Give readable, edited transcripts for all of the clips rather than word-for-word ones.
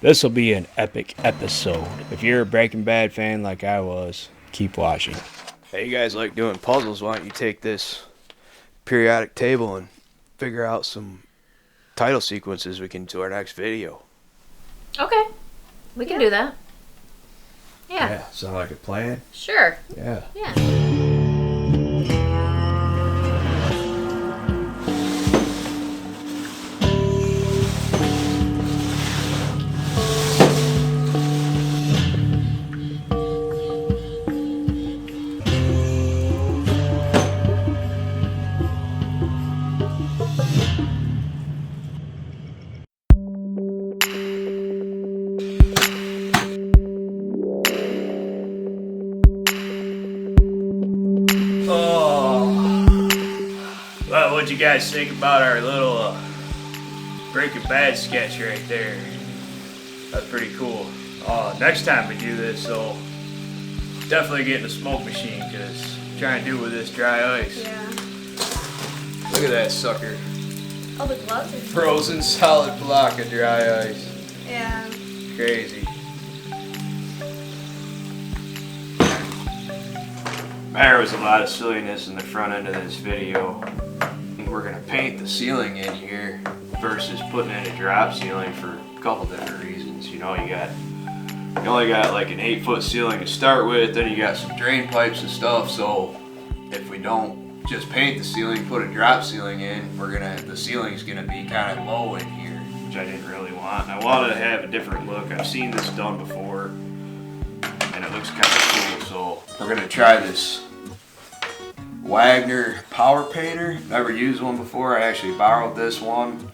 This will be an epic episode. If you're a Breaking Bad fan like I was, keep watching. Hey, you guys like doing puzzles? Why don't you take this periodic table and figure out some title sequences we can do our next video? Okay. We can do that. Yeah. Sound like a plan? Sure. Yeah. Well, what'd you guys think about our little Breaking Bad sketch right there? That's pretty cool. Next time we do this, though, definitely getting a smoke machine, because trying to do it with this dry ice. Yeah. Look at that sucker. Oh, the gloves are Frozen solid block of dry ice. Yeah. Crazy. There was a lot of silliness in the front end of this video. We're gonna paint the ceiling in here versus putting in a drop ceiling for a couple different reasons. You know, you only got like an 8-foot ceiling to start with, then you got some drain pipes and stuff. So if we don't just paint the ceiling, put a drop ceiling in, the ceiling's gonna be kind of low in here, which I didn't really want. And I wanted to have a different look. I've seen this done before, and it looks kind of cool. So we're gonna try this Wagner power painter. Never used one before. I actually borrowed this one.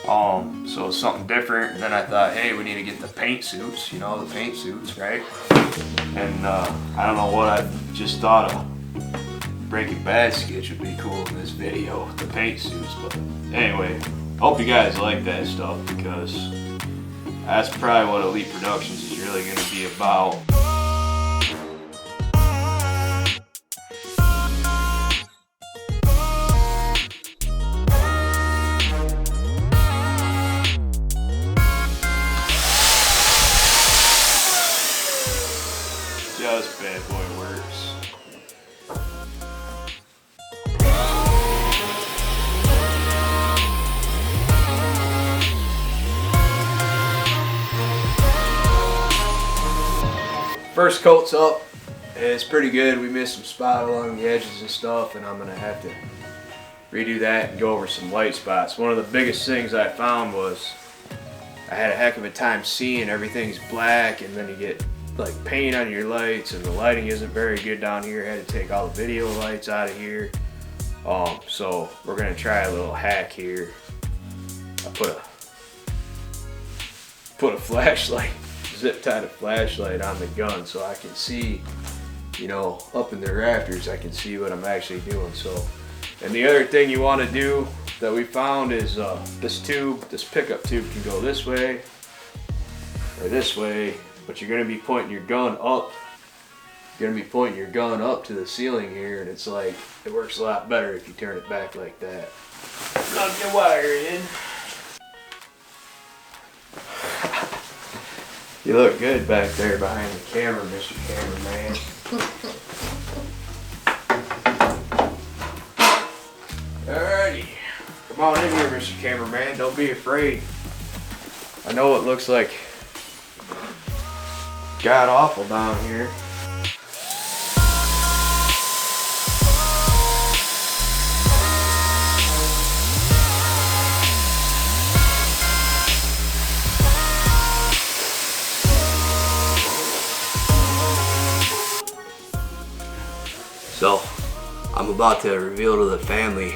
So it's something different. And then I thought, hey, we need to get the paint suits, you know, the paint suits, right? And I don't know what I just thought of. Breaking Bad Skitch would be cool in this video, the paint suits. But anyway, hope you guys like that stuff, because that's probably what Elite Productions is really going to be about. Just Bad Boy works. First coat's up. It's pretty good. We missed some spot along the edges and stuff, and I'm gonna have to redo that and go over some light spots. One of the biggest things I found was I had a heck of a time seeing everything's black, and then you get like paint on your lights, and the lighting isn't very good down here. I had to take all the video lights out of here. So we're gonna try a little hack here. I put a flashlight, zip tied a flashlight on the gun so I can see, you know, up in the rafters, I can see what I'm actually doing. So, and the other thing you want to do that we found is this pickup tube can go this way or this way, but you're going to be pointing your gun up. You're going to be pointing your gun up to the ceiling here, and it's like, it works a lot better if you turn it back like that. Plug your wire in. You look good back there behind the camera, Mr. Cameraman. Alrighty. Come on in here, Mr. Cameraman. Don't be afraid. I know it looks like god awful down here. So, I'm about to reveal to the family,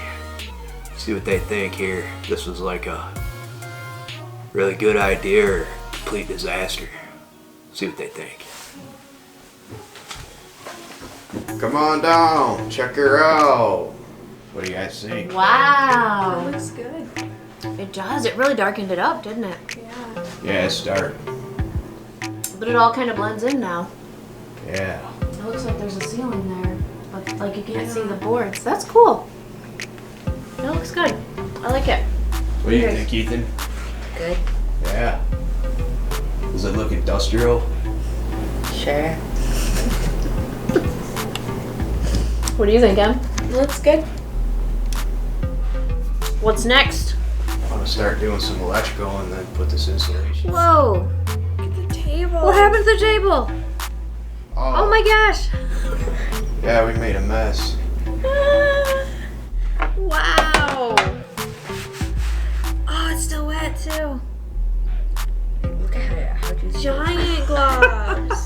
see what they think here. This was like a really good idea or complete disaster. See what they think. Come on down, check her out. What do you guys think? Wow. It looks good. It does. It really darkened it up, didn't it? Yeah. Yeah, it's dark. But it all kind of blends in now. Yeah. It looks like there's a ceiling there, but like you can't see the boards. That's cool. It looks good. I like it. What do you think, Ethan? Good. Yeah. Does it look industrial? Sure. What do you think, Em? Looks good. What's next? I want to start doing some electrical and then put this insulation. Whoa! Look at the table. What happened to the table? Oh my gosh! Yeah, we made a mess. Wow! Oh, it's still wet too. Look at how you Giant globs.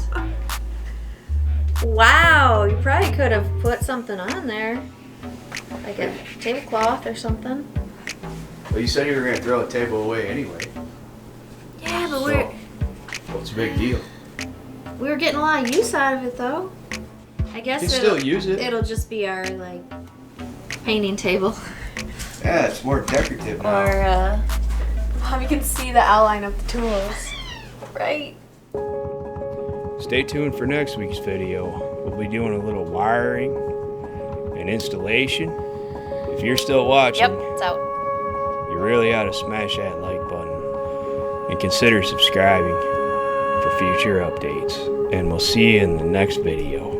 Wow, you probably could have put something on there. Like a tablecloth or something. Well, you said you were going to throw a table away anyway. Yeah, but So, what's the big deal? we were getting a lot of use out of it though. I guess You can still use it. it'll just be our like painting table. Yeah, it's more decorative now. Or, Mom, you can see the outline of the tools. Right? Stay tuned for next week's video. We'll be doing a little wiring and installation. If you're still watching, Yep, it's out. you really ought to smash that like button and consider subscribing for future updates. And we'll see you in the next video.